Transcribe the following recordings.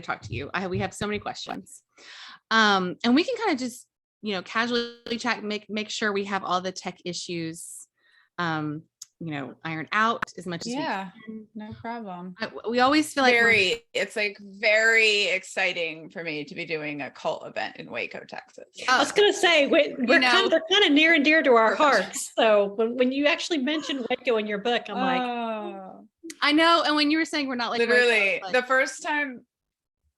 talk to you. We have so many questions. And we can kind of just, casually chat, make sure we have all the tech issues, ironed out as much as we can. No problem. We always feel like it's like very exciting for me to be doing a cult event in Waco, Texas. I was going to say, they're kind of near and dear to our hearts. So when you actually mentioned Waco in your book, I'm like, I know. And when you were saying we're not like literally Waco, the first time.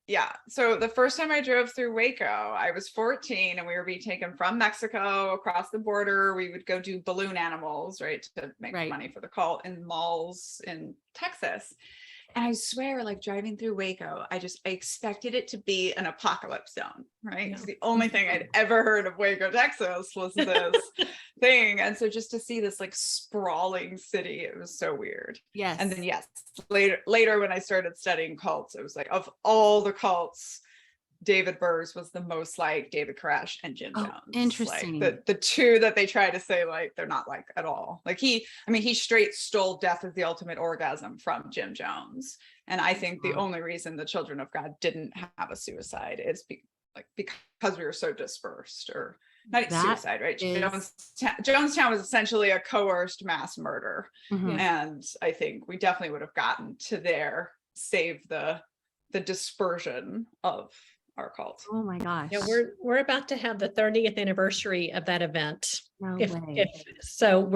Yeah. So the first time I drove through Waco, I was 14 and we were being taken from Mexico across the border. We would go do balloon animals, right, to make money for the cult in malls in Texas. And I swear, like driving through Waco, I expected it to be an apocalypse zone, right? Because the only thing I'd ever heard of Waco, Texas was this thing. And so just to see this like sprawling city, it was so weird. Yes. And then later when I started studying cults, it was like, of all the cults, David Burr's was the most like David Koresh and Jim Jones. Interesting. Like the two that they try to say like they're not like at all. Like he straight stole Death is the Ultimate Orgasm from Jim Jones. And I think the only reason the Children of God didn't have a suicide is because we were so dispersed, or not suicide, right? Jonestown was essentially a coerced mass murder. Mm-hmm. And I think we definitely would have gotten to there, save the dispersion of our cult. Oh my gosh. Yeah, we're about to have the 30th anniversary of that event. No way. So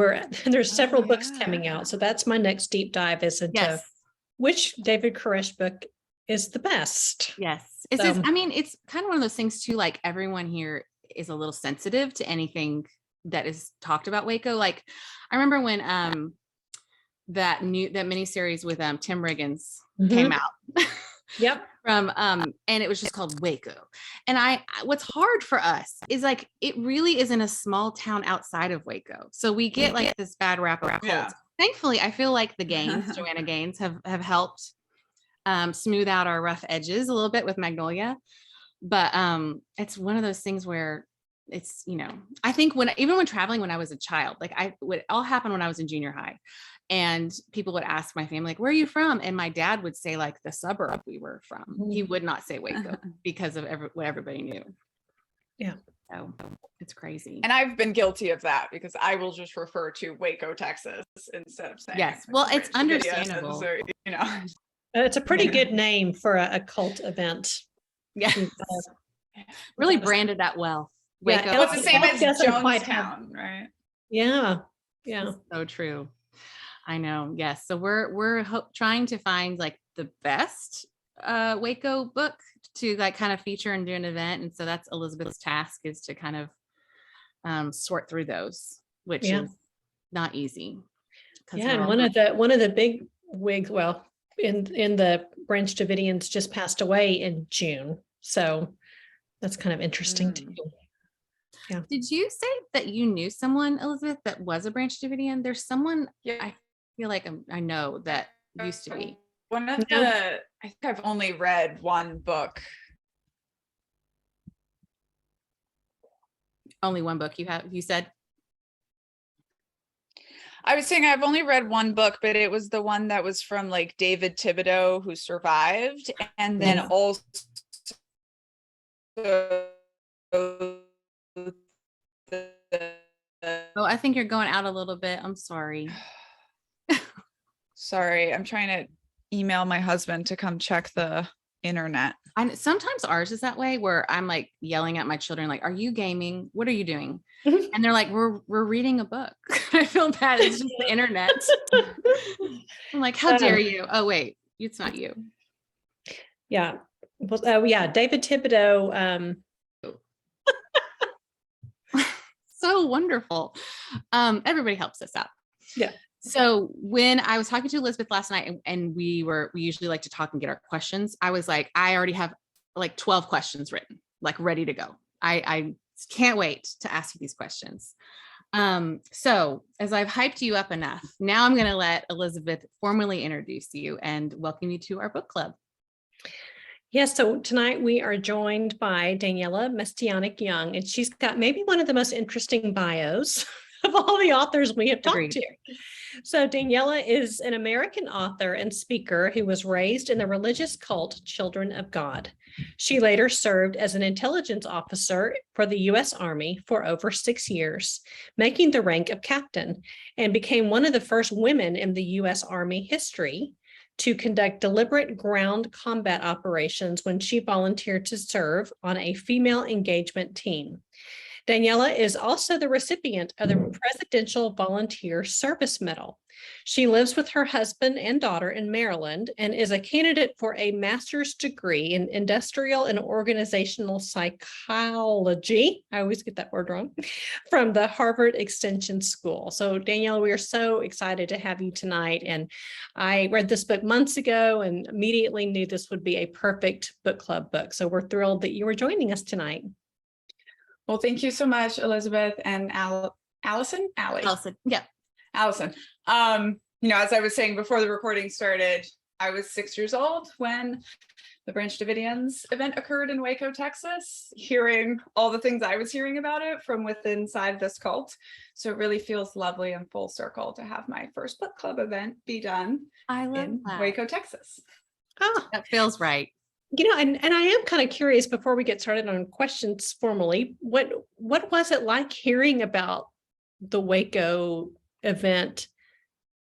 there's several books coming out. So that's my next deep dive is into which David Koresh book is the best. Yes. It's kind of one of those things too, like everyone here is a little sensitive to anything that is talked about Waco. Like I remember when that miniseries with Tim Riggins came out. Yep. And it was just called Waco. And what's hard for us is like, it really is in a small town outside of Waco. So we get like this bad rap of cults. Yeah. Thankfully, I feel like the Gaines, Joanna Gaines have helped smooth out our rough edges a little bit with Magnolia. But it's one of those things where it's, I think even when traveling, when I was a child, like it all happened when I was in junior high. And people would ask my family, like, where are you from? And my dad would say like the suburb we were from. He would not say Waco because of what everybody knew. Yeah. So it's crazy. And I've been guilty of that because I will just refer to Waco, Texas instead of saying. Yes. Well, it's understandable. So, it's a pretty good name for a cult event. Yeah. Really branded that well. Waco. Well, it's the same as Jonestown, right? Yeah. Yeah. So true. I know. Yes. So we're trying to find like the best Waco book to like kind of feature and do an event. And so that's Elizabeth's task, is to kind of sort through those, which is not easy. Yeah. And one of the big wigs, well, in the Branch Davidians just passed away in June. So that's kind of interesting too. Yeah. Did you say that you knew someone, Elizabeth, that was a Branch Davidian? There's someone I feel like I know that used to be. I think I've only read one book. Only one book you said? I was saying I've only read one book, but it was the one that was from like David Thibodeau, who survived. And then also I think you're going out a little bit. I'm sorry. Sorry, I'm trying to email my husband to come check the internet. Sometimes ours is that way, where I'm like yelling at my children, like, are you gaming? What are you doing? And they're like, we're reading a book. I feel bad. It's just the internet. I'm like, how dare you? Oh, wait, it's not you. Yeah. Well, David Thibodeau. So wonderful. Everybody helps us out. Yeah. So when I was talking to Elizabeth last night, and we usually like to talk and get our questions, I was like, I already have like 12 questions written, like ready to go. I can't wait to ask you these questions. So as I've hyped you up enough, now I'm going to let Elizabeth formally introduce you and welcome you to our book club. Yes, so tonight we are joined by Daniella Mestyanek Young, and she's got maybe one of the most interesting bios of all the authors we have talked to. So Daniella is an American author and speaker who was raised in the religious cult Children of God. She later served as an intelligence officer for the U.S. Army for over 6 years, making the rank of captain, and became one of the first women in the U.S. Army history to conduct deliberate ground combat operations when she volunteered to serve on a female engagement team. Daniella is also the recipient of the Presidential Volunteer Service Medal. She lives with her husband and daughter in Maryland and is a candidate for a master's degree in industrial and organizational psychology. I always get that word wrong, from the Harvard Extension School. So Daniella, we are so excited to have you tonight. And I read this book months ago and immediately knew this would be a perfect book club book. So we're thrilled that you were joining us tonight. Well, thank you so much, Elizabeth and Allison. Yeah. Allison. As I was saying before the recording started, I was 6 years old when the Branch Davidians event occurred in Waco, Texas, hearing all the things I was hearing about it from within inside this cult. So it really feels lovely and full circle to have my first book club event be done in Waco, Texas. Oh, that feels right. And I am kind of curious before we get started on questions formally, what was it like hearing about the Waco event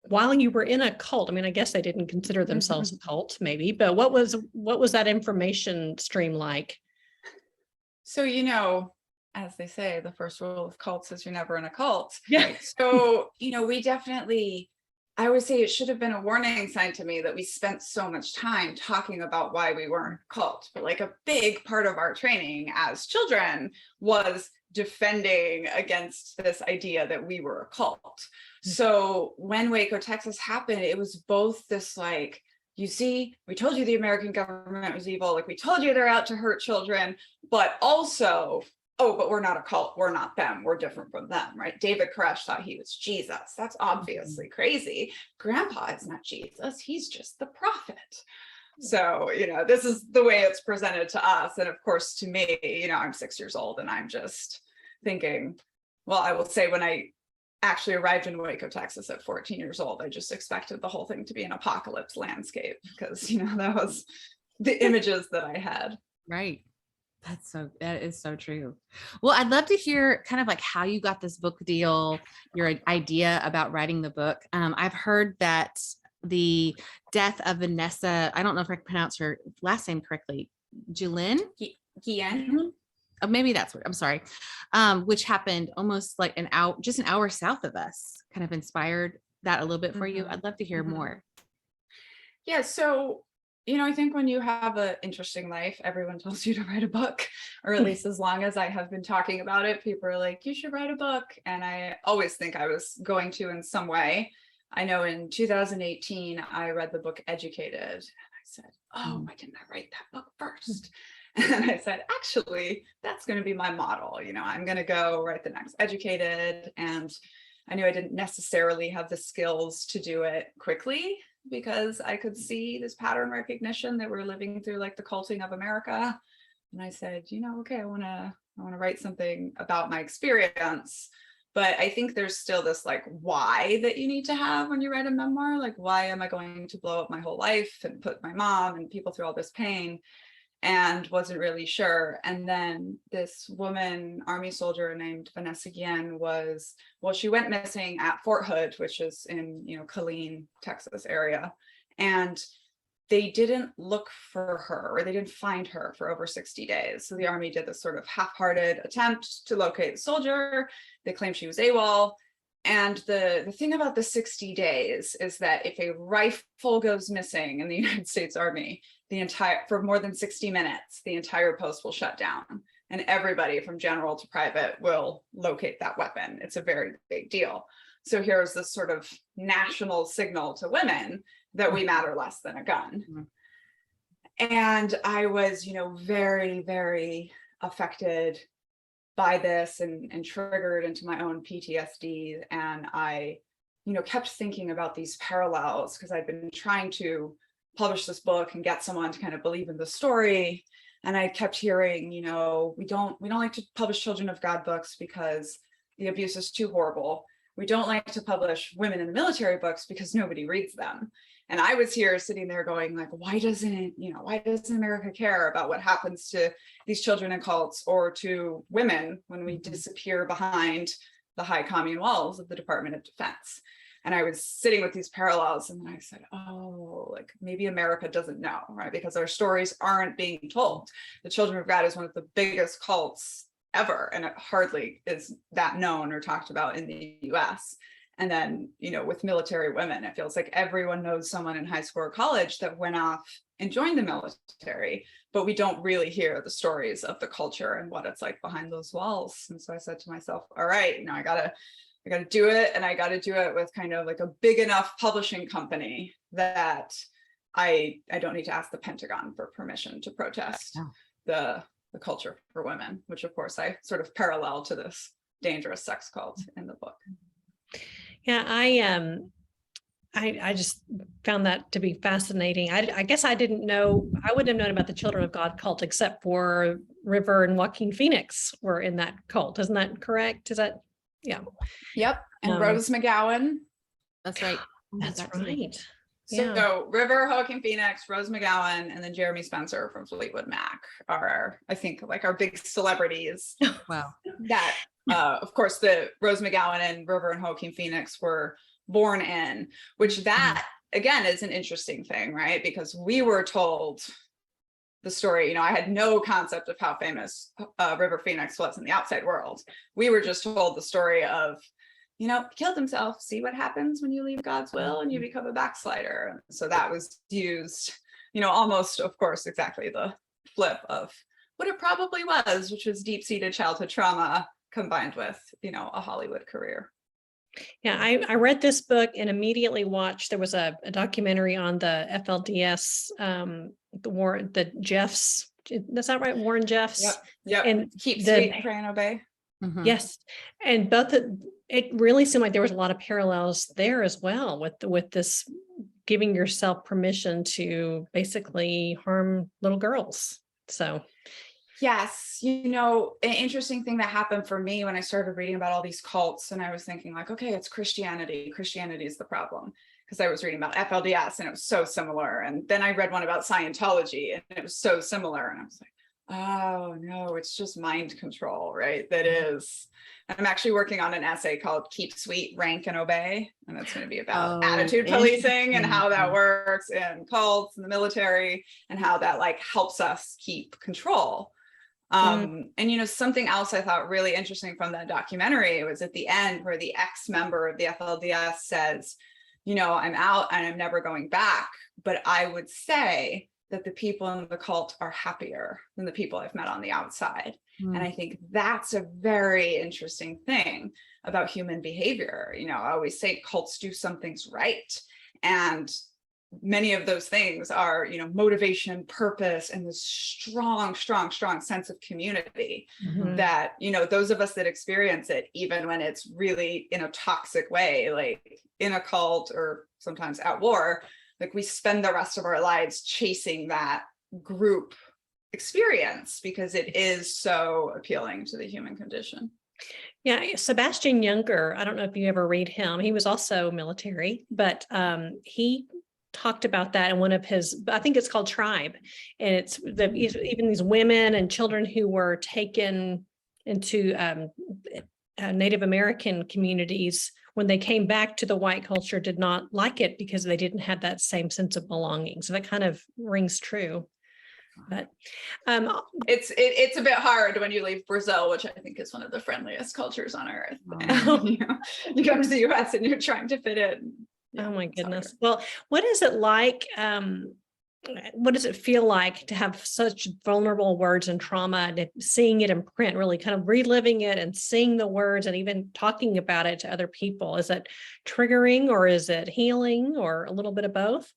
while you were in a cult? I mean, I guess they didn't consider themselves a cult maybe, but what was that information stream like? So, as they say, the first rule of cults is you're never in a cult. Yeah. Right? So, we definitely, I would say it should have been a warning sign to me that we spent so much time talking about why we weren't a cult. But like a big part of our training as children was defending against this idea that we were a cult. So when Waco, Texas happened, it was both this like, you see, we told you the American government was evil. Like we told you they're out to hurt children, but also, oh, but we're not a cult. We're not them. We're different from them, right? David Koresh thought he was Jesus. That's obviously crazy. Grandpa is not Jesus. He's just the prophet. So, this is the way it's presented to us. And of course, to me, I'm 6 years old and I'm just thinking, well, I will say when I actually arrived in Waco, Texas at 14 years old, I just expected the whole thing to be an apocalypse landscape because, that was the images that I had. Right. That is so true. Well, I'd love to hear kind of like how you got this book deal, your idea about writing the book. I've heard that the death of Vanessa, I don't know if I can pronounce her last name correctly, Guillen? Oh, maybe that's what, I'm sorry. Which happened almost like an hour south of us, kind of inspired that a little bit for you. I'd love to hear more. Yeah. So, I think when you have an interesting life, everyone tells you to write a book, or at least as long as I have been talking about it, people are like, you should write a book. And I always think I was going to in some way. I know in 2018, I read the book Educated and I said, oh, why didn't I write that book first? And I said, actually, that's going to be my model. I'm going to go write the next Educated. And I knew I didn't necessarily have the skills to do it quickly because I could see this pattern recognition that we're living through, like the culting of America. And I said, okay, I want to write something about my experience. But I think there's still this like why that you need to have when you write a memoir. Like, why am I going to blow up my whole life and put my mom and people through all this pain? And wasn't really sure. And then this woman, Army soldier named Vanessa Guillen she went missing at Fort Hood, which is in, Killeen, Texas area. And they didn't look for her, or they didn't find her for over 60 days. So the Army did this sort of half-hearted attempt to locate the soldier. They claimed she was AWOL. And the thing about the 60 days is that if a rifle goes missing in the United States Army, for more than 60 minutes, the entire post will shut down. And everybody from general to private will locate that weapon. It's a very big deal. So here's this sort of national signal to women that we matter less than a gun. And I was, very, very affected by this and triggered into my own PTSD. And I, kept thinking about these parallels because I'd been trying to publish this book and get someone to kind of believe in the story. And I kept hearing, we don't like to publish Children of God books because the abuse is too horrible. we don't like to publish women in the military books because nobody reads them. And I was here sitting there going like, why doesn't America care about what happens to these children in cults or to women when we disappear behind the high commune walls of the Department of Defense? And I was sitting with these parallels, and then I said, oh, like maybe America doesn't know, right? Because our stories aren't being told. The Children of God is one of the biggest cults ever, and it hardly is that known or talked about in the US. And then, with military women, it feels like everyone knows someone in high school or college that went off and joined the military, but we don't really hear the stories of the culture and what it's like behind those walls. And so I said to myself, all right, I gotta do it. And I got to do it with kind of like a big enough publishing company that I don't need to ask the Pentagon for permission to protest the culture for women, which of course I sort of parallel to this dangerous sex cult in the book. Yeah, I just found that to be fascinating. I guess I wouldn't have known about the Children of God cult except for River and Joaquin Phoenix were in that cult. Isn't that correct? Yeah. Yep. And Rose McGowan. That's right. That's right. So River, Joaquin Phoenix, Rose McGowan, and then Jeremy Spencer from Fleetwood Mac are, I think, like our big celebrities. Wow. That, of course, the Rose McGowan and River and Joaquin Phoenix were born in, which that, again, is an interesting thing, right? Because we were told the story, I had no concept of how famous River Phoenix was in the outside world. We were just told the story of, killed himself. See what happens when you leave God's will and you become a backslider. So that was used, almost, of course, exactly the flip of what it probably was, which was deep-seated childhood trauma combined with, a Hollywood career. Yeah, I read this book and immediately watched, there was a documentary on the FLDS, the Jeffs, is that right? Warren Jeffs? Yep. And Keep Sweet, Pray and Obey. Mm-hmm. Yes. And it really seemed like there was a lot of parallels there as well with this giving yourself permission to basically harm little girls. So yes, an interesting thing that happened for me when I started reading about all these cults, and I was thinking like, okay, it's Christianity is the problem, because I was reading about FLDS and it was so similar, and then I read one about Scientology and it was so similar, and I was like, oh no, it's just mind control, right? That is. I'm actually working on an essay called Keep Sweet, Rank and Obey, and it's going to be about attitude policing and how that works in cults and the military, and how that like helps us keep control. And something else I thought really interesting from that documentary was at the end where the ex-member of the FLDS says, I'm out and I'm never going back, but I would say that the people in the cult are happier than the people I've met on the outside. And I think that's a very interesting thing about human behavior. I always say cults do some things right. And many of those things are, motivation, purpose, and this strong sense of community that, those of us that experience it, even when it's really in a toxic way, like in a cult or sometimes at war, like we spend the rest of our lives chasing that group experience because it is so appealing to the human condition. Yeah, Sebastian Junger, I don't know if you ever read him. He was also military, but he talked about that in one of his, I think it's called Tribe. And it's even these women and children who were taken into Native American communities, when they came back to the white culture, did not like it because they didn't have that same sense of belonging. So that kind of rings true. But it's a bit hard when you leave Brazil, which I think is one of the friendliest cultures on earth. And, you come to the US and you're trying to fit in. Oh my goodness. Well, what is it like? What does it feel like to have such vulnerable words and trauma, and seeing it in print, really kind of reliving it and seeing the words and even talking about it to other people? Is it triggering, or is it healing, or a little bit of both?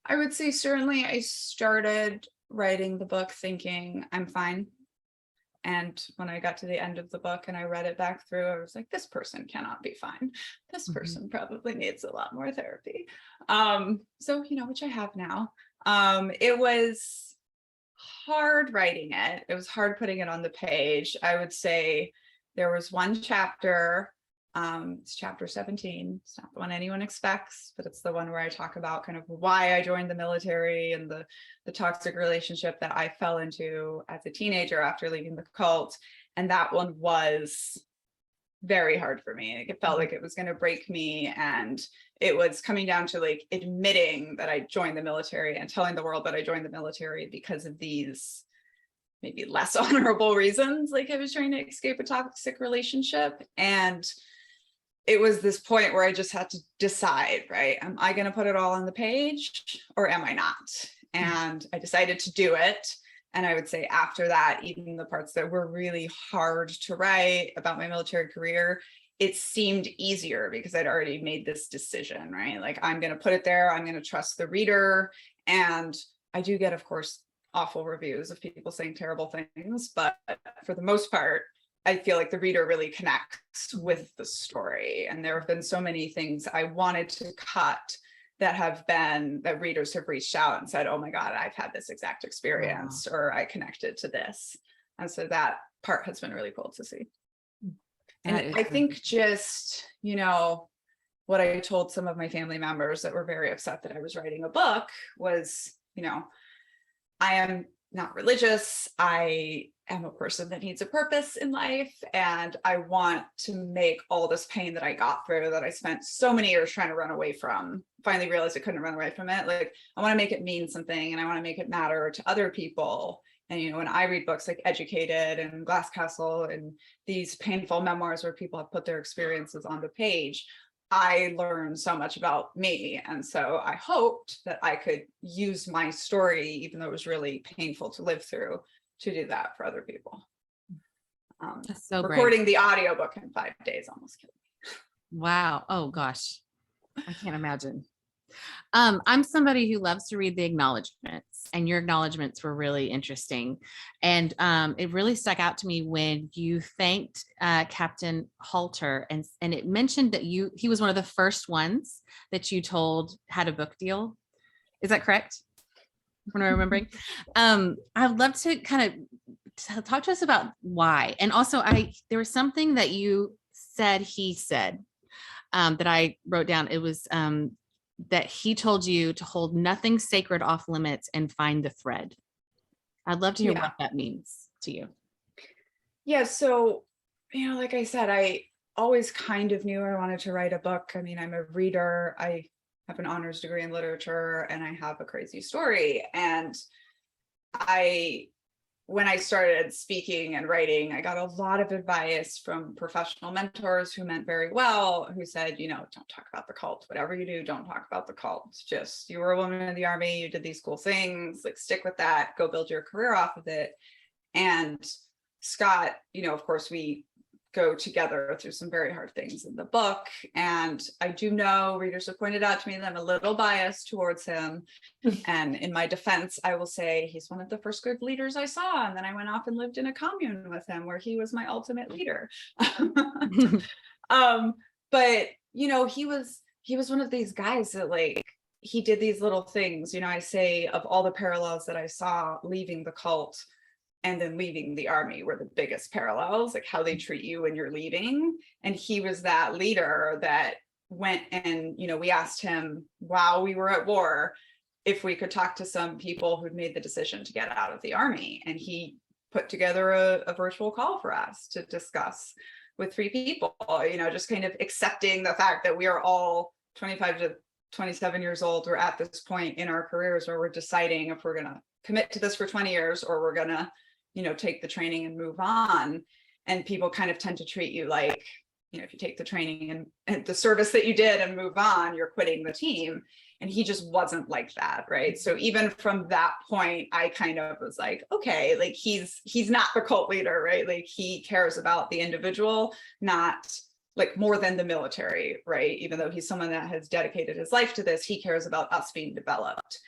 I would say certainly I started writing the book thinking I'm fine. And when I got to the end of the book and I read it back through, I was like, this person cannot be fine. This person probably needs a lot more therapy. So, which I have now. It was hard writing it. It was hard putting it on the page. I would say there was one chapter, it's chapter 17. It's not the one anyone expects, but it's the one where I talk about kind of why I joined the military and the toxic relationship that I fell into as a teenager after leaving the cult. And that one was very hard for me. Like, it felt like it was going to break me. And it was coming down to like admitting that I joined the military and telling the world that I joined the military because of these maybe less honorable reasons. Like, I was trying to escape a toxic relationship. And it was this point where I just had to decide, right? Am I going to put it all on the page or am I not? And I decided to do it. And I would say after that, even the parts that were really hard to write about my military career, it seemed easier because I'd already made this decision, right? Like, I'm going to put it there. I'm going to trust the reader. And I do get, of course, awful reviews of people saying terrible things, but for the most part, I feel like the reader really connects with the story. And there have been so many things I wanted to cut that readers have reached out and said, oh my God, I've had this exact experience, or I connected to this. And so that part has been really cool to see. And I think just, what I told some of my family members that were very upset that I was writing a book was, I am not religious. I am a person that needs a purpose in life. And I want to make all this pain that I got through, that I spent so many years trying to run away from, finally realized I couldn't run away from it. Like, I want to make it mean something, and I want to make it matter to other people. And, when I read books like Educated and Glass Castle and these painful memoirs where people have put their experiences on the page, I learned so much about me. And so I hoped that I could use my story, even though it was really painful to live through, to do that for other people. That's so recording great. the audiobook in 5 days almost killed me. Wow. Oh gosh. I can't imagine. I'm somebody who loves to read the acknowledgments, and your acknowledgments were really interesting. And it really stuck out to me when you thanked Captain Halter, and it mentioned that he was one of the first ones that you told had a book deal. Is that correct? When I'm remembering, I'd love to kind of talk to us about why. And also, there was something that you said he said that I wrote down. It was that he told you to hold nothing sacred off limits and find the thread. I'd love to hear what that means to you. Yeah. So, like I said, I always kind of knew I wanted to write a book. I mean, I'm a reader. I have an honors degree in literature, and I have a crazy story. And when I started speaking and writing, I got a lot of advice from professional mentors who meant very well, who said, don't talk about the cult. Whatever you do, don't talk about the cult. Just, you were a woman in the Army, you did these cool things, like, stick with that, go build your career off of it. And Scott, of course, we go together through some very hard things in the book. And I do know readers have pointed out to me that I'm a little biased towards him. And in my defense, I will say he's one of the first good leaders I saw. And then I went off and lived in a commune with him where he was my ultimate leader. But, he was one of these guys that, like, he did these little things. I say, of all the parallels that I saw leaving the cult and then leaving the Army were the biggest parallels, like how they treat you when you're leaving. And he was that leader that went and, we asked him while we were at war if we could talk to some people who'd made the decision to get out of the Army. And he put together a virtual call for us to discuss with 3 people, just kind of accepting the fact that we are all 25 to 27 years old. We're at this point in our careers where we're deciding if we're going to commit to this for 20 years or we're going to take the training and move on. And people kind of tend to treat you like, if you take the training and the service that you did and move on, you're quitting the team. And he just wasn't like that, right? So even from that point, I kind of was like, okay, like, he's not the cult leader, right? Like, he cares about the individual, not like more than the military, right? Even though he's someone that has dedicated his life to this, he cares about us being developed.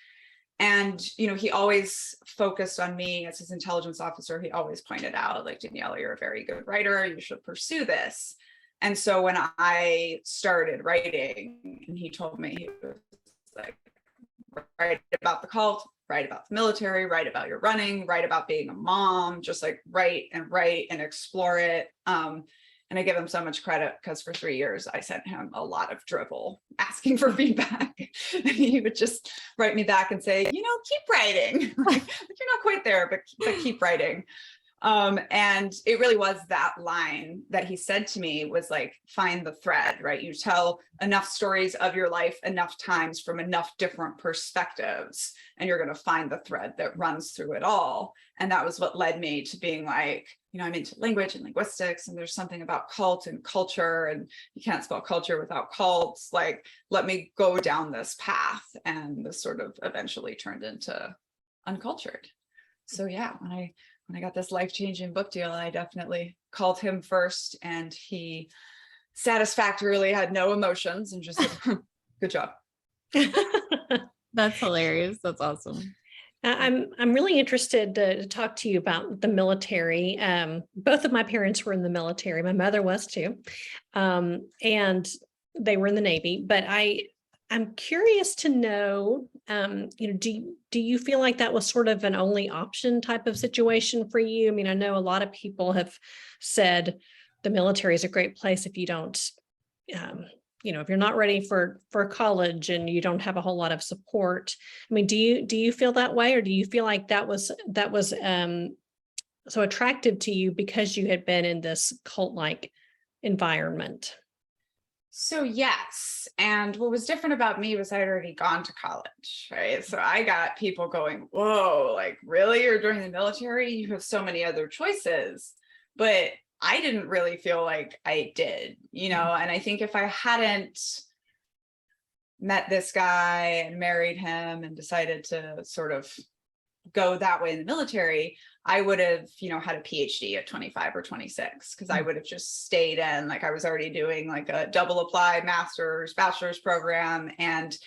And, he always focused on me as his intelligence officer. He always pointed out, like, Daniella, you're a very good writer. You should pursue this. And so when I started writing, and he told me, he was like, write about the cult, write about the military, write about your running, write about being a mom, just like write and explore it. And I give him so much credit because for 3 years, I sent him a lot of drivel asking for feedback. And he would just write me back and say, you know, keep writing. Like, you're not quite there, but keep writing. And it really was that line that he said to me was like, find the thread, right? You tell enough stories of your life enough times from enough different perspectives, and you're going to find the thread that runs through it all. And that was what led me to being like, you know, I'm into language and linguistics, and there's something about cult and culture, and you can't spell culture without cults. Like, let me go down this path. And this sort of eventually turned into Uncultured. So yeah, when I got this life-changing book deal, I definitely called him first, and he satisfactorily had no emotions and just said, good job. That's hilarious. That's awesome. I'm really interested to talk to you about the military. Both of my parents were in the military. My mother was too, and they were in the Navy. But I'm curious to know, you know, do you feel like that was sort of an only option type of situation for you? I mean, I know a lot of people have said the military is a great place if you don't, you know, if you're not ready for college and you don't have a whole lot of support. I mean, do you feel that way, or do you feel like that was so attractive to you because you had been in this cult-like environment? So yes, and what was different about me was I'd already gone to college, right? So I got people going, whoa, like really? You're joining the military? You have so many other choices. But I didn't really feel like I did, you know? And I think if I hadn't met this guy and married him and decided to sort of go that way in the military, I would have, you know, had a PhD at 25 or 26, because I would have just stayed in, like I was already doing like a double applied master's, bachelor's program. And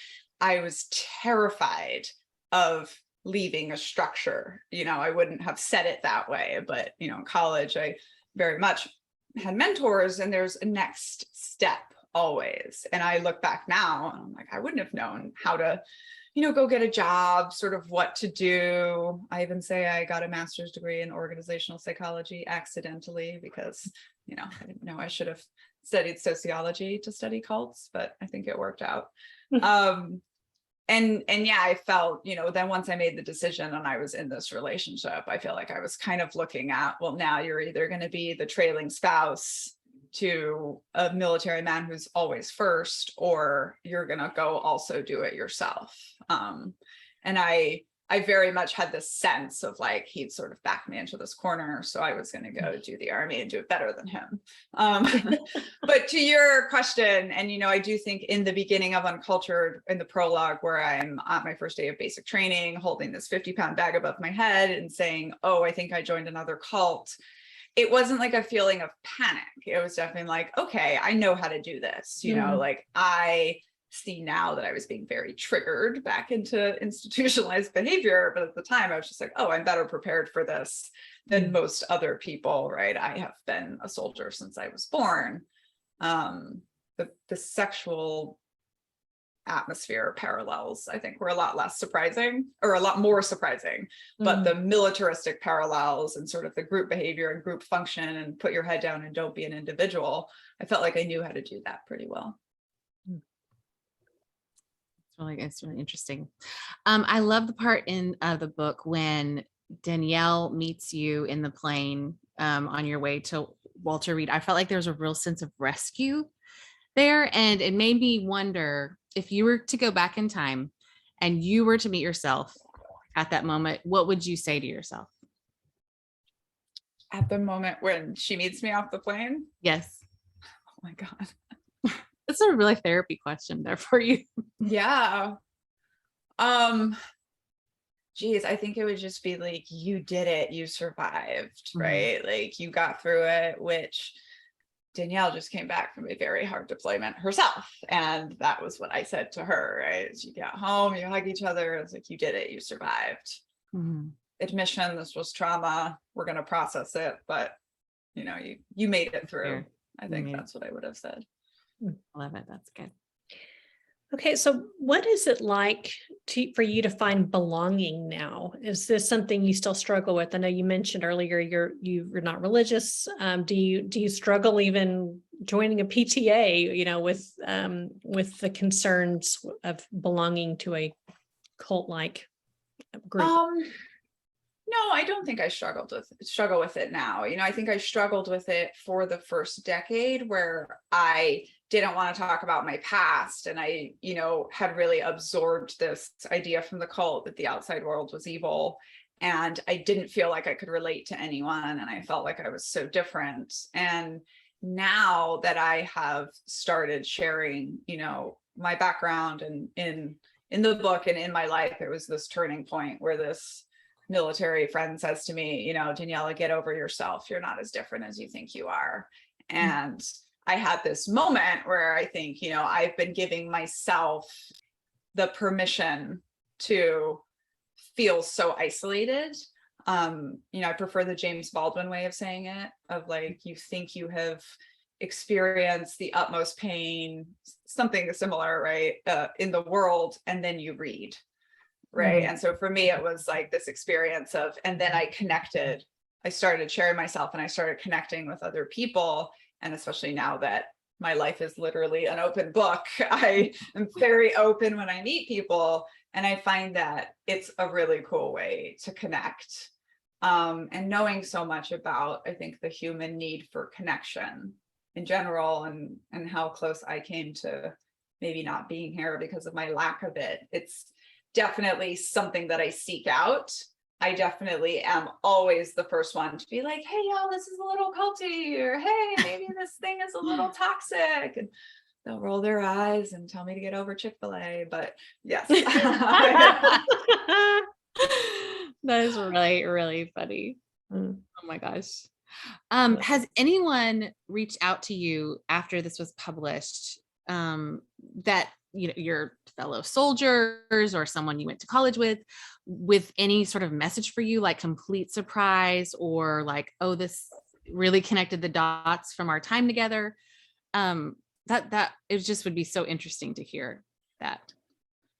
I was terrified of leaving a structure. You know, I wouldn't have said it that way, but, you know, in college, I very much had mentors, and there's a next step always. And I look back now and I'm like, I wouldn't have known how to, you know, go get a job, sort of what to do. I even say I got a master's degree in organizational psychology accidentally because, you know, I didn't know I should have studied sociology to study cults, but I think it worked out. And yeah, I felt, you know, then once I made the decision and I was in this relationship, I feel like I was kind of looking at, well, now you're either going to be the trailing spouse to a military man who's always first, or you're going to go also do it yourself. And I very much had this sense of like, he'd sort of backed me into this corner. So I was going to go do the army and do it better than him. But to your question, and, you know, I do think in the beginning of Uncultured, in the prologue, where I'm at my first day of basic training, holding this 50-pound bag above my head and saying, oh, I think I joined another cult. It wasn't like a feeling of panic. It was definitely like, okay, I know how to do this. You know, like I see now that I was being very triggered back into institutionalized behavior. But at the time I was just like, oh, I'm better prepared for this than most other people, right? I have been a soldier since I was born. The sexual atmosphere parallels, I think, were a lot less surprising, or a lot more surprising, but the militaristic parallels and sort of the group behavior and group function and put your head down and don't be an individual, I felt like I knew how to do that pretty well. It's really interesting. I love the part in the book when Danielle meets you in the plane on your way to Walter Reed. I felt like there was a real sense of rescue there, and it made me wonder, if you were to go back in time and you were to meet yourself at that moment, what would you say to yourself? At the moment when she meets me off the plane? Yes. Oh my God. It's a really therapy question there for you. Yeah. Geez, I think it would just be like, you did it, you survived, right? Like you got through it, which Danielle just came back from a very hard deployment herself. And that was what I said to her, right? You get home, you hug each other. It's like, you did it, you survived. Admission, this was trauma. We're going to process it, but you know, you made it through. I think that's what I would have said. I love it. That's good. Okay, so what is it like for you to find belonging now? Is this something you still struggle with? I know you mentioned earlier you're not religious. Do you struggle even joining a PTA? With the concerns of belonging to a cult-like group. No, I don't think I struggle with it now. I think I struggled with it for the first decade where I didn't want to talk about my past. And I, had really absorbed this idea from the cult that the outside world was evil. And I didn't feel like I could relate to anyone. And I felt like I was so different. And now that I have started sharing, my background and in the book and in my life, there was this turning point where this military friend says to me, Daniella, get over yourself. You're not as different as you think you are. And I had this moment where I think, I've been giving myself the permission to feel so isolated. I prefer the James Baldwin way of saying it, of like, you think you have experienced the utmost pain, something similar, right, in the world, and then you read. Right. And so for me, it was like this experience of, and then I started sharing myself and I started connecting with other people. And especially now that my life is literally an open book, I am very open when I meet people. And I find that it's a really cool way to connect. And knowing so much about, I think, the human need for connection in general and how close I came to maybe not being here because of my lack of it. It's definitely something that I seek out. I definitely am always the first one to be like, hey, y'all, this is a little culty, or hey, maybe this thing is a little toxic. And they'll roll their eyes and tell me to get over Chick-fil-A. But yes. That is really, really funny. Oh my gosh. Has anyone reached out to you after this was published that your fellow soldiers or someone you went to college with any sort of message for you, like complete surprise or like, oh, this really connected the dots from our time together? That it just would be so interesting to hear that.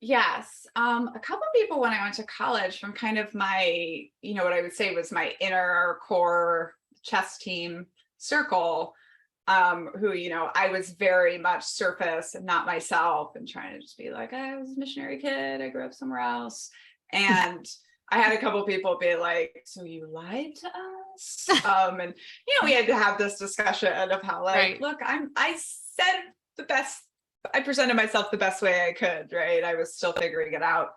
Yes. A couple of people when I went to college from kind of my, what I would say was my inner core chess team circle, who, I was very much surface and not myself and trying to just be like, I was a missionary kid. I grew up somewhere else. And I had a couple of people be like, so you lied to us? And, we had to have this discussion of how like, right. Look, I said the best, I presented myself the best way I could, right? I was still figuring it out.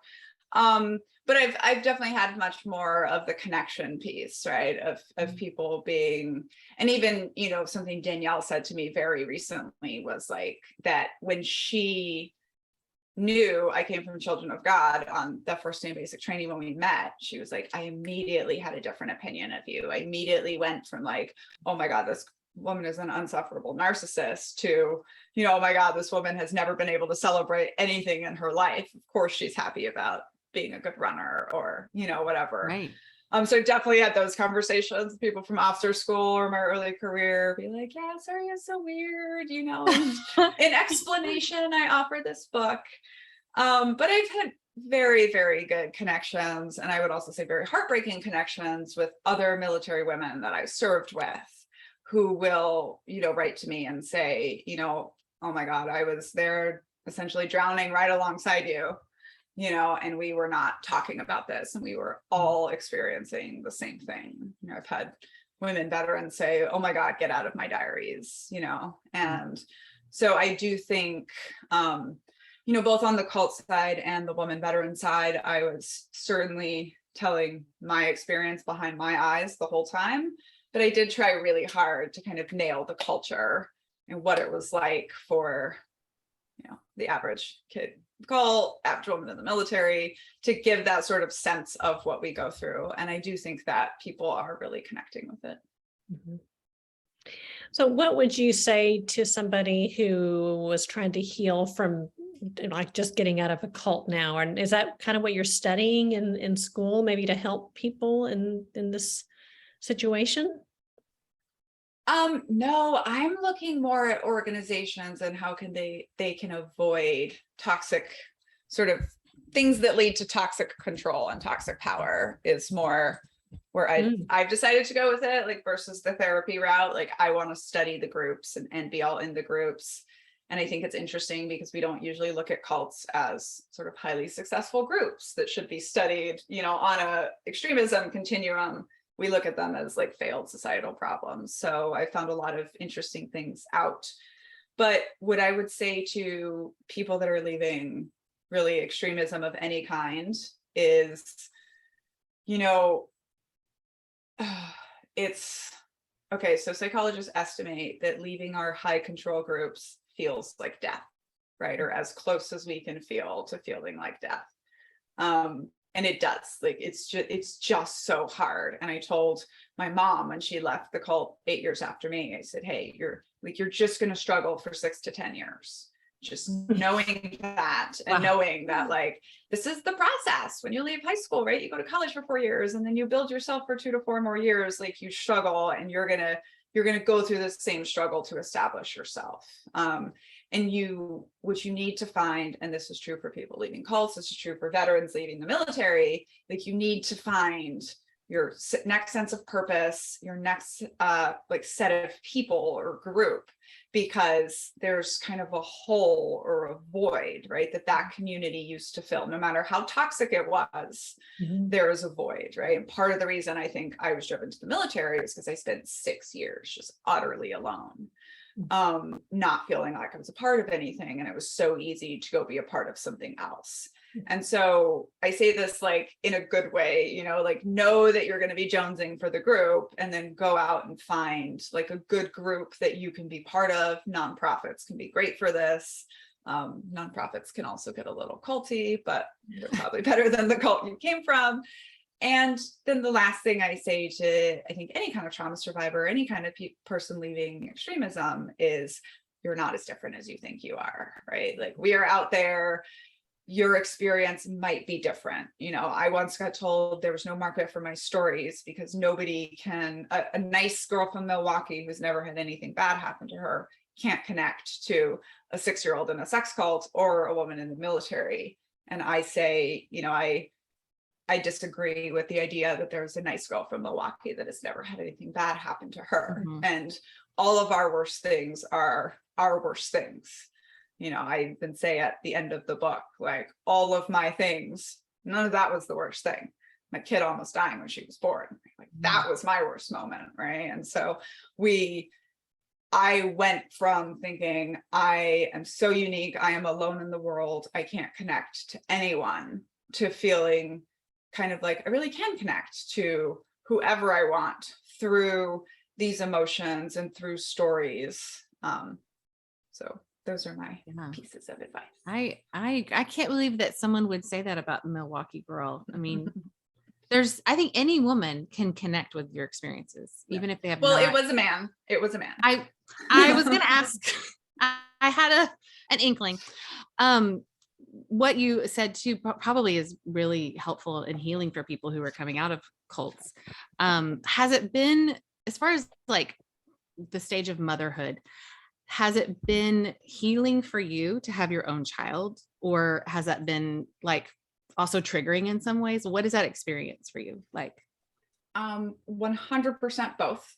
But I've definitely had much more of the connection piece, right? Of people being, and even, something Danielle said to me very recently was like that when she knew I came from Children of God on the first day of basic training when we met, she was like, I immediately had a different opinion of you. I immediately went from like, oh my God, this woman is an insufferable narcissist to, oh my God, this woman has never been able to celebrate anything in her life. Of course, she's happy about being a good runner or, whatever. Right. So definitely had those conversations with people from officer school or my early career, be like, yeah, sorry, it's so weird, in explanation, I offer this book. But I've had very, very good connections. And I would also say very heartbreaking connections with other military women that I served with who will, write to me and say, oh my God, I was there essentially drowning right alongside you. And we were not talking about this and we were all experiencing the same thing. I've had women veterans say, oh my God, get out of my diaries, and so I do think, both on the cult side and the woman veteran side, I was certainly telling my experience behind my eyes the whole time, but I did try really hard to kind of nail the culture and what it was like for, the average kid cult, average woman in the military, to give that sort of sense of what we go through. And I do think that people are really connecting with it. Mm-hmm. So what would you say to somebody who was trying to heal from like just getting out of a cult now? And is that kind of what you're studying in school, maybe to help people in this situation? No, I'm looking more at organizations and how can they can avoid toxic sort of things that lead to toxic control and toxic power is more where I've decided to go with it, like versus the therapy route. Like I want to study the groups and be all in the groups. And I think it's interesting because we don't usually look at cults as sort of highly successful groups that should be studied, you know, on a extremism continuum. We look at them as like failed societal problems. So I found a lot of interesting things out. But what I would say to people that are leaving really extremism of any kind is, you know, it's okay. So psychologists estimate that leaving our high control groups feels like death, right? Or as close as we can feel to feeling like death. And it does, like, it's just so hard. And I told my mom when she left the cult 8 years after me, I said, hey, you're just going to struggle for 6 to 10 years. Just knowing that and knowing that, like, this is the process. When you leave high school, right? You go to college for 4 years and then you build yourself for 2 to 4 more years. Like you struggle and you're going to go through the same struggle to establish yourself. And what you need to find, and this is true for people leaving cults, this is true for veterans leaving the military, like you need to find your next sense of purpose, your next like set of people or group, because there's kind of a hole or a void, right? That community used to fill. No matter how toxic it was, there is a void, right? And part of the reason I think I was driven to the military is because I spent 6 years just utterly alone, not feeling like I was a part of anything. And it was so easy to go be a part of something else. And so I say this like in a good way, you know, like know that you're going to be jonesing for the group and then go out and find like a good group that you can be part of. Nonprofits can be great for this. Nonprofits can also get a little culty, but they're probably better than the cult you came from. And then the last thing I say to, I think, any kind of trauma survivor, any kind of person leaving extremism is you're not as different as you think you are, right? Like we are out there. Your experience might be different. You know, I once got told there was no market for my stories because nobody can, a nice girl from Milwaukee who's never had anything bad happen to her can't connect to a 6-year-old in a sex cult or a woman in the military. And I say, you know, I disagree with the idea that there's a nice girl from Milwaukee that has never had anything bad happen to her. And all of our worst things are our worst things. You know, I even say at the end of the book, like all of my things, none of that was the worst thing. My kid almost dying when she was born. Like that was my worst moment, right? And so I went from thinking I am so unique, I am alone in the world, I can't connect to anyone, to feeling kind of like I really can connect to whoever I want through these emotions and through stories. So those are my pieces of advice. I can't believe that someone would say that about the Milwaukee girl. I mean, I think any woman can connect with your experiences, even if they have it was a man. It was a man. I was going to ask, I had an inkling. What you said too probably is really helpful and healing for people who are coming out of cults. Has it been, as far as like the stage of motherhood, has it been healing for you to have your own child, or has that been like also triggering in some ways? What is that experience for you like? 100% both.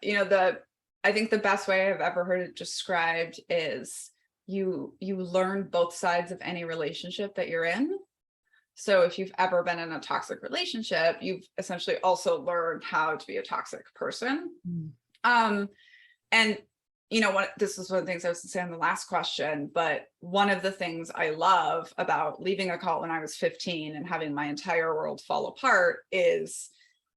You know, I think the best way I've ever heard it described is you learn both sides of any relationship that you're in. So if you've ever been in a toxic relationship, you've essentially also learned how to be a toxic person. And you know what, this is one of the things I was to say on the last question, but one of the things I love about leaving a cult when I was 15 and having my entire world fall apart is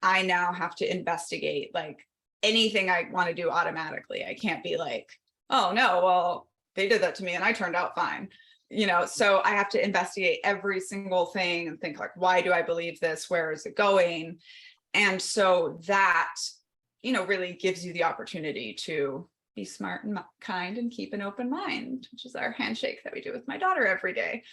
I now have to investigate like anything I want to do automatically. I can't be like, oh no, well, they did that to me and I turned out fine. You know, so I have to investigate every single thing and think like, why do I believe this? Where is it going? And so that, you know, really gives you the opportunity to be smart and kind and keep an open mind, which is our handshake that we do with my daughter every day.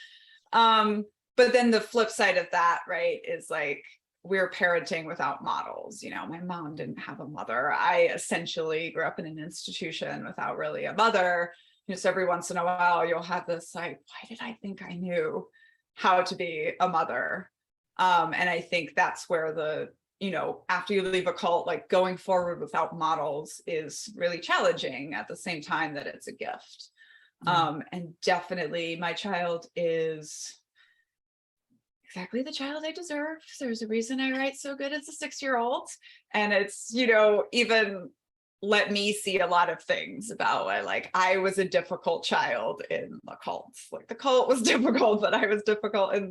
But then the flip side of that, right, is like we're parenting without models. You know, my mom didn't have a mother. I essentially grew up in an institution without really a mother. Just every once in a while, you'll have this like, why did I think I knew how to be a mother? And I think that's where the, you know, after you leave a cult, like going forward without models is really challenging at the same time that it's a gift. And definitely my child is exactly the child I deserve. There's a reason I write so good as a 6-year-old. And it's, you know, even let me see a lot of things about like I was a difficult child in the cult. Like the cult was difficult, but I was difficult in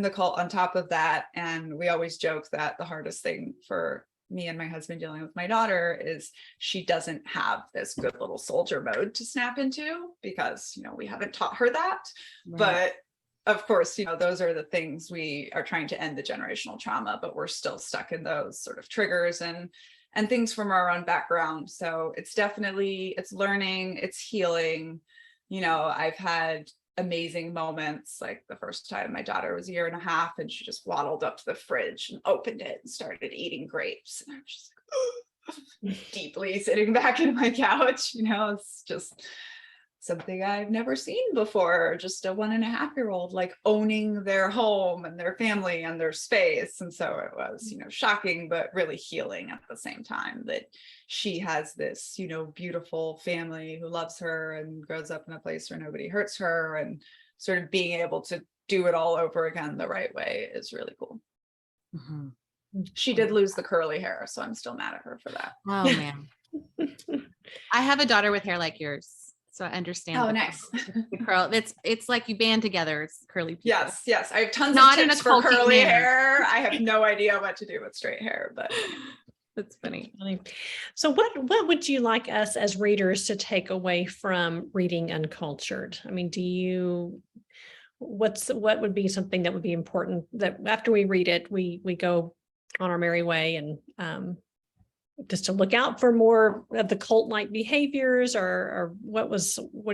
the cult on top of that. And we always joke that the hardest thing for me and my husband dealing with my daughter is she doesn't have this good little soldier mode to snap into because, you know, we haven't taught her that. Right. But of course, you know, those are the things we are trying to end the generational trauma, but we're still stuck in those sort of triggers and things from our own background. So it's definitely, it's learning, it's healing. You know, I've had amazing moments, like the first time my daughter was 1.5 years and she just waddled up to the fridge and opened it and started eating grapes. And I was just like, deeply sitting back in my couch, you know, it's just something I've never seen before. Just a 1.5-year-old like owning their home and their family and their space. And so it was, you know, shocking, but really healing at the same time that she has this, you know, beautiful family who loves her and grows up in a place where nobody hurts her, and sort of being able to do it all over again the right way is really cool. Mm-hmm. She did lose the curly hair, so I'm still mad at her for that. Oh man. I have a daughter with hair like yours. So I understand. Oh, nice. The curl. It's like you band together. It's curly people. Yes, yes. I have tons of tips for curly hair. I have no idea what to do with straight hair, but that's funny. So what would you like us as readers to take away from reading Uncultured? I mean, what would be something that would be important that after we read it, we go on our merry way, and just to look out for more of the cult-like behaviors, or what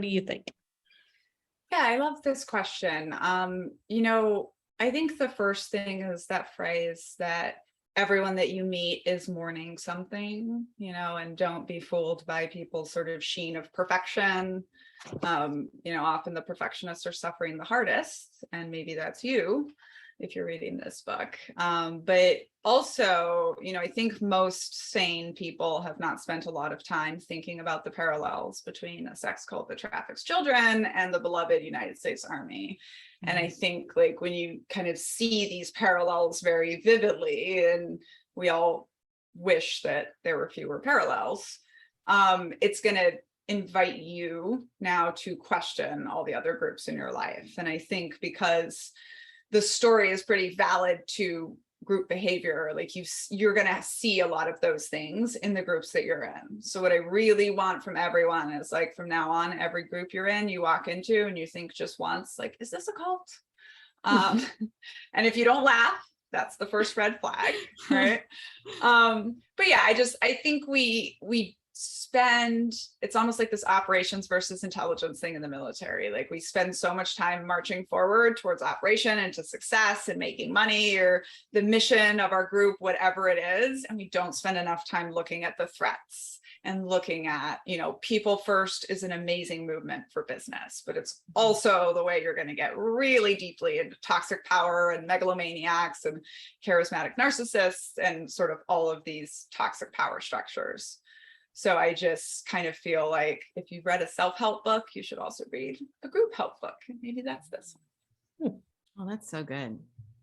do you think? Yeah, I love this question. You know, I think the first thing is that phrase that everyone that you meet is mourning something, you know, and don't be fooled by people's sort of sheen of perfection. You know, often the perfectionists are suffering the hardest, and maybe that's you if you're reading this book. But also, you know, I think most sane people have not spent a lot of time thinking about the parallels between a sex cult that traffics children and the beloved United States Army. Mm-hmm. And I think like when you kind of see these parallels very vividly, and we all wish that there were fewer parallels, it's going to invite you now to question all the other groups in your life. And I think because the story is pretty valid to group behavior, like you're going to see a lot of those things in the groups that you're in. So what I really want from everyone is like, from now on, every group you're in, you walk into and you think just once, like, is this a cult? And if you don't laugh, that's the first red flag, right? But yeah, I think we spend, it's almost like this operations versus intelligence thing in the military. Like we spend so much time marching forward towards operation and to success and making money or the mission of our group, whatever it is. And we don't spend enough time looking at the threats and looking at, you know, people first is an amazing movement for business, but it's also the way you're going to get really deeply into toxic power and megalomaniacs and charismatic narcissists and sort of all of these toxic power structures. So I just kind of feel like if you've read a self-help book, you should also read a group help book. And maybe that's this one. Oh, that's so good.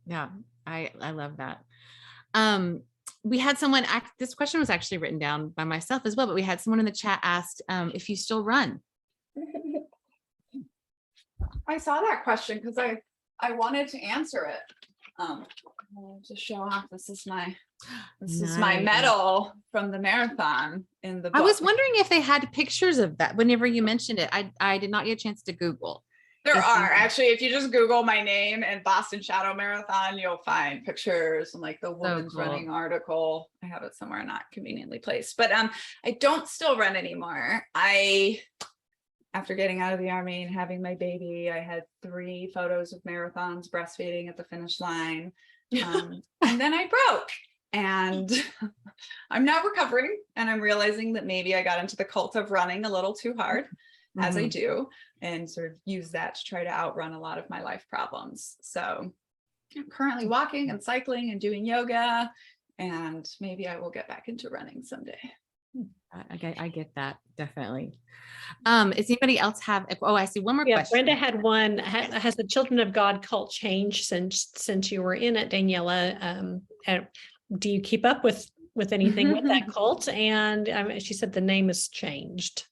Yeah, I love that. We had someone this question was actually written down by myself as well, but we had someone in the chat asked if you still run. I saw that question because I wanted to answer it. To show off, this is my medal from the marathon in the book. I was wondering if they had pictures of that whenever you mentioned it. I did not get a chance to Google. There are actually, if you just Google my name and Boston Shadow Marathon, you'll find pictures and like the woman's running article. I have it somewhere not conveniently placed, but I don't still run anymore. After getting out of the Army and having my baby, I had 3 photos of marathons breastfeeding at the finish line. And then I broke, and I'm now recovering, and I'm realizing that maybe I got into the cult of running a little too hard, as I do, and sort of use that to try to outrun a lot of my life problems. So I'm currently walking and cycling and doing yoga, and maybe I will get back into running someday. I get that, definitely. Does anybody else have, oh, I see one more question. Brenda had one. Has the Children of God cult changed since you were in it, Daniella? Do you keep up with anything with that cult? And she said the name has changed.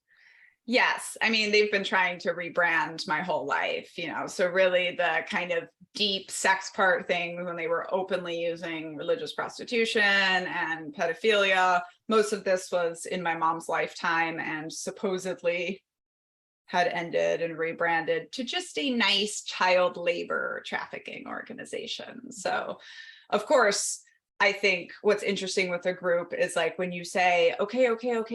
Yes. I mean, they've been trying to rebrand my whole life, so really the kind of deep sex part thing, when they were openly using religious prostitution and pedophilia, most of this was in my mom's lifetime and supposedly had ended and rebranded to just a nice child labor trafficking organization. So, of course, I think what's interesting with the group is like when you say, okay,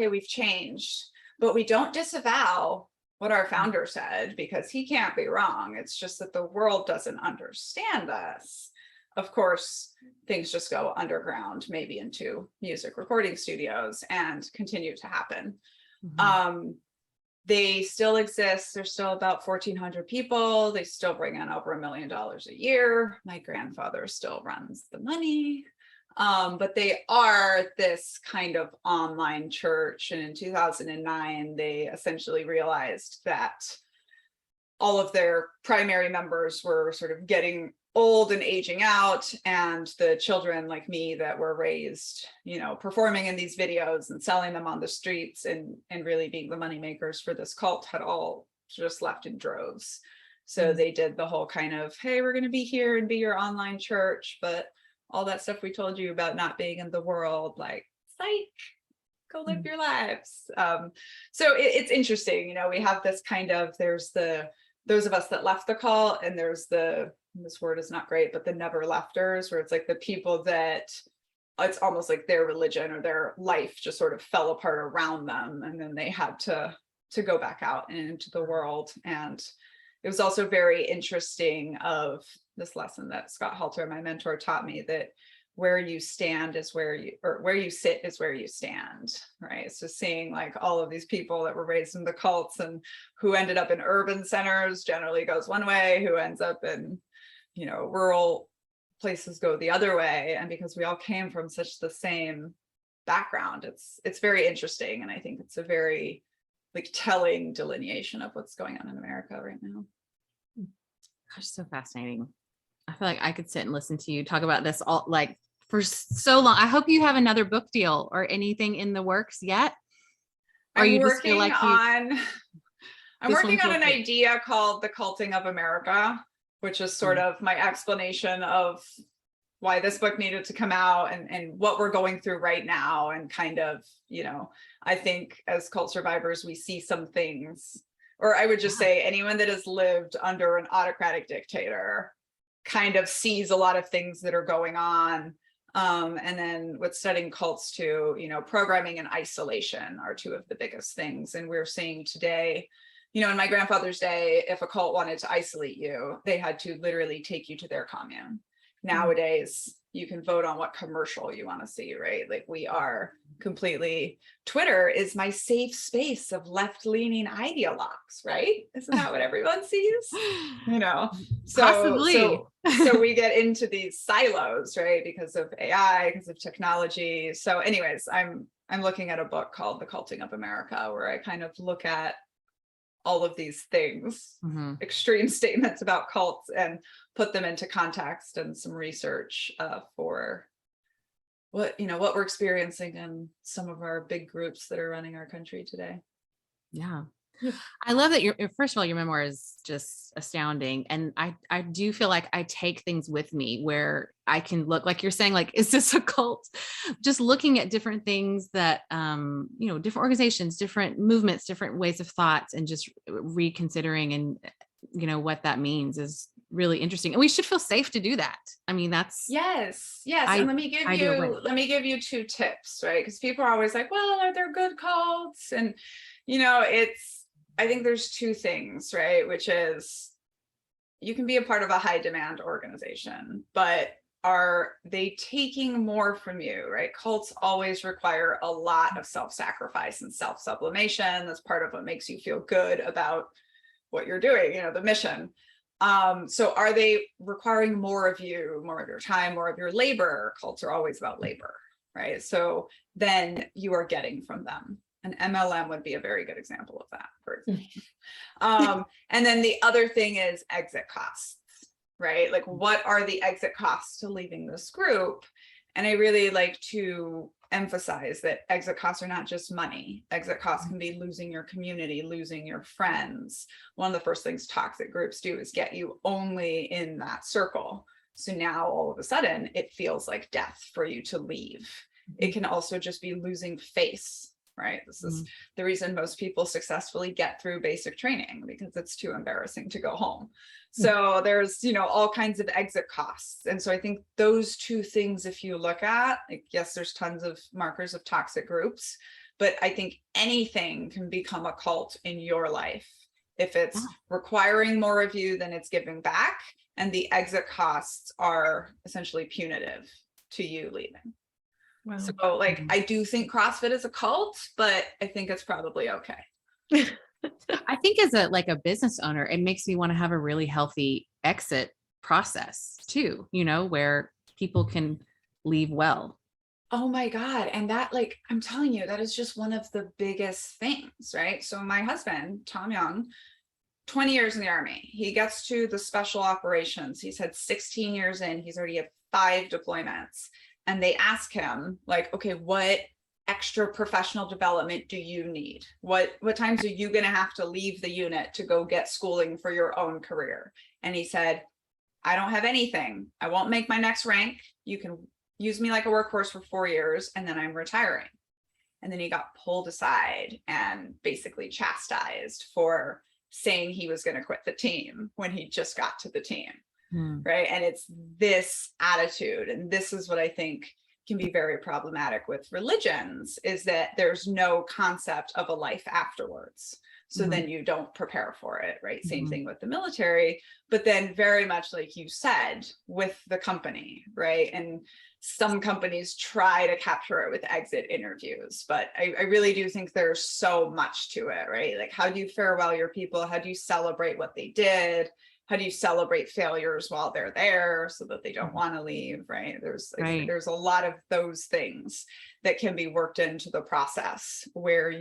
we've changed, but we don't disavow what our founder said, because he can't be wrong. It's just that the world doesn't understand us. Of course, things just go underground, maybe into music recording studios, and continue to happen. They still exist. There's still about 1,400 people. They still bring in over $1 million a year. My grandfather still runs the money. But they are this kind of online church. And in 2009, they essentially realized that all of their primary members were sort of getting old and aging out. And the children like me that were raised, performing in these videos and selling them on the streets and really being the money makers for this cult had all just left in droves. So they did the whole kind of, hey, we're going to be here and be your online church, but all that stuff we told you about not being in the world, like, psych, go live your lives. So it's interesting, we have this kind of, there's those of us that left the cult, and there's this word is not great, but the never lefters, where it's like the people that it's almost like their religion or their life just sort of fell apart around them, and then they had to go back out and into the world. And it was also very interesting of this lesson that Scott Halter, my mentor, taught me, that where you stand is where you sit is where you stand, right? So seeing like all of these people that were raised in the cults and who ended up in urban centers generally goes one way, who ends up in, rural places go the other way. And because we all came from such the same background, it's very interesting. And I think it's a very telling delineation of what's going on in America right now. Gosh, so fascinating. I feel like I could sit and listen to you talk about this all for so long. I hope you have another book deal or anything in the works yet. I'm working on an idea called The Culting of America, which is sort of my explanation of why this book needed to come out and what we're going through right now. And kind of, I think as cult survivors, we see some things, or I would just say anyone that has lived under an autocratic dictator kind of sees a lot of things that are going on. And then with studying cults too, programming and isolation are two of the biggest things. And we're seeing today, in my grandfather's day, if a cult wanted to isolate you, they had to literally take you to their commune. Nowadays, you can vote on what commercial you want to see, right? Like we are completely, Twitter is my safe space of left-leaning ideologues, right? Isn't that what everyone sees? Possibly. So we get into these silos, right? Because of AI, because of technology. So anyways, I'm looking at a book called The Culting of America, where I kind of look at all of these things, extreme statements about cults, and put them into context and some research for what we're experiencing in some of our big groups that are running our country today. Yeah. I love that first of all, your memoir is just astounding. And I do feel like I take things with me where I can look, like you're saying, like, is this a cult? Just looking at different things that, different organizations, different movements, different ways of thoughts, and just reconsidering and, what that means is really interesting. And we should feel safe to do that. I mean, that's yes. And let me give you two tips, right? Because people are always like, well, are there good cults? And I think there's two things, right? Which is you can be a part of a high demand organization, but are they taking more from you, right? Cults always require a lot of self-sacrifice and self-sublimation. That's part of what makes you feel good about what you're doing, the mission. So are they requiring more of you, more of your time, more of your labor? Cults are always about labor, right? So then you are getting from them. An MLM would be a very good example of that, for example. And then the other thing is exit costs, right? Like, what are the exit costs to leaving this group? And I really like to emphasize that exit costs are not just money. Exit costs can be losing your community, losing your friends. One of the first things toxic groups do is get you only in that circle. So now all of a sudden it feels like death for you to leave. It can also just be losing face, right? This is the reason most people successfully get through basic training, because it's too embarrassing to go home. So there's, all kinds of exit costs. And so I think those two things, if you look at, like, yes, there's tons of markers of toxic groups, but I think anything can become a cult in your life. If it's requiring more of you than it's giving back, and the exit costs are essentially punitive to you leaving. Wow. So I do think CrossFit is a cult, but I think it's probably okay. I think as a business owner, it makes me want to have a really healthy exit process too, where people can leave well. Oh my God. And that, I'm telling you, that is just one of the biggest things, right? So my husband, Tom Young, 20 years in the Army, he gets to the special operations. He's had 16 years in, he's already had 5 deployments. And they ask him, okay, what extra professional development do you need? What times are you going to have to leave the unit to go get schooling for your own career? And he said, I don't have anything. I won't make my next rank. You can use me like a workhorse for 4 years, and then I'm retiring. And then he got pulled aside and basically chastised for saying he was going to quit the team when he just got to the team. Right. And it's this attitude. And this is what I think can be very problematic with religions, is that there's no concept of a life afterwards. So then you don't prepare for it. Right. Same thing with the military, but then very much like you said, with the company. Right. And some companies try to capture it with exit interviews, but I really do think there's so much to it. Right. Like, how do you farewell your people? How do you celebrate what they did? How do you celebrate failures while they're there so that they don't want to leave, right? There's a lot of those things that can be worked into the process where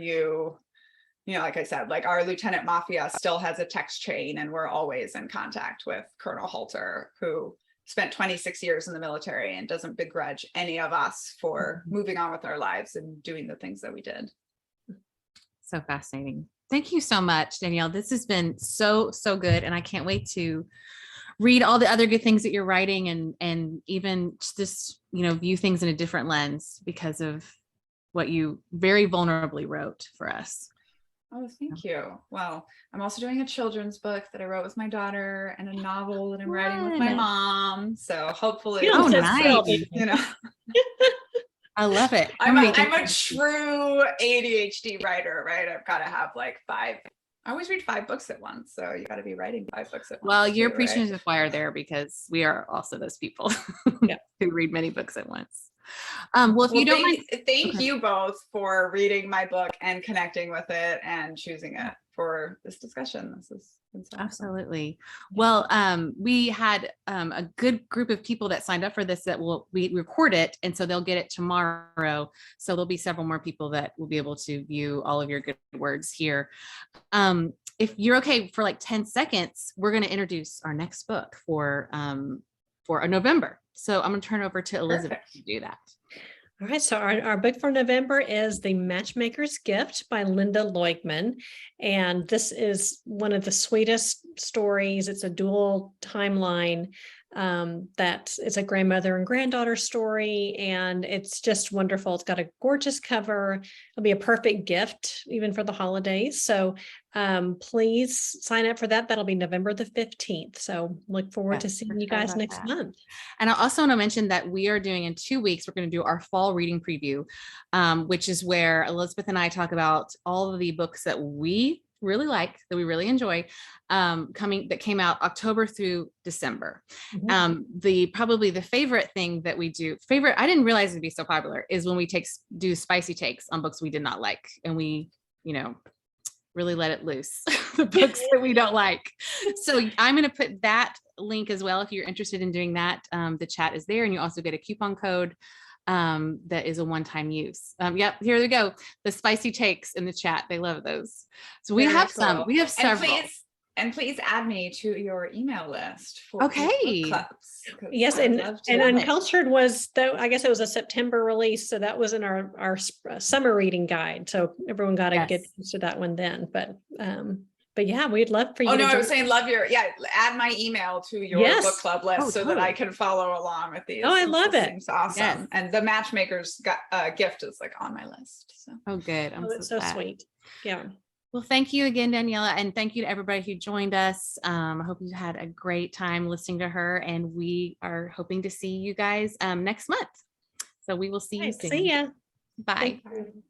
like I said, our Lieutenant Mafia still has a text chain, and we're always in contact with Colonel Halter, who spent 26 years in the military and doesn't begrudge any of us for moving on with our lives and doing the things that we did. So fascinating. Thank you so much, Danielle. This has been so good. And I can't wait to read all the other good things that you're writing, and even just, view things in a different lens because of what you very vulnerably wrote for us. Oh, thank you. Well, I'm also doing a children's book that I wrote with my daughter, and a novel that I'm writing with my mom. So hopefully, nice. I love it. I'm a true ADHD writer, right? I've got to have 5. I always read 5 books at once. So you got to be writing 5 books at once. Well, you're preaching to the choir there, because we are also those people who read many books at once. If you don't mind, thank you both for reading my book and connecting with it and choosing it for this discussion. This is absolutely. Well, we had a good group of people that signed up for this that we record it, and so they'll get it tomorrow. So there'll be several more people that will be able to view all of your good words here. If you're okay for 10 seconds, we're going to introduce our next book for November. So I'm going to turn over to Elizabeth to do that. All right, so our book for November is The Matchmaker's Gift by Linda Leugman. And this is one of the sweetest stories. It's a dual timeline that is a grandmother and granddaughter story. And it's just wonderful. It's got a gorgeous cover. It'll be a perfect gift, even for the holidays. So please sign up for that. That'll be November the 15th. So look forward to seeing you guys next month. And I also want to mention that we are doing in 2 weeks, we're going to do our fall reading preview, which is where Elizabeth and I talk about all of the books that we really like, that we really enjoy, that came out October through December. Probably the favorite thing that we do, I didn't realize it'd be so popular, is when we do spicy takes on books we did not like, and we, really let it loose, the books that we don't like. So I'm going to put that link as well if you're interested in doing that. The chat is there, and you also get a coupon code that is a one-time use. Yep, here we go. The spicy takes in the chat. They love those. So we have some. We have several. And please add me to your email list for book clubs. Yes, and Uncultured was, though, I guess it was a September release, so that was in our summer reading guide. So everyone got to get used to that one then. But yeah, we'd love for you. I was saying add my email to your book club list so that I can follow along with these. Oh, I love it. Seems awesome. Yes. And the matchmaker's gift is like on my list. So. Oh, good. It's so sweet. Yeah. Well, thank you again, Daniella, and thank you to everybody who joined us. I hope you had a great time listening to her, and we are hoping to see you guys next month. So we will see you soon. See ya. Bye. Thank you.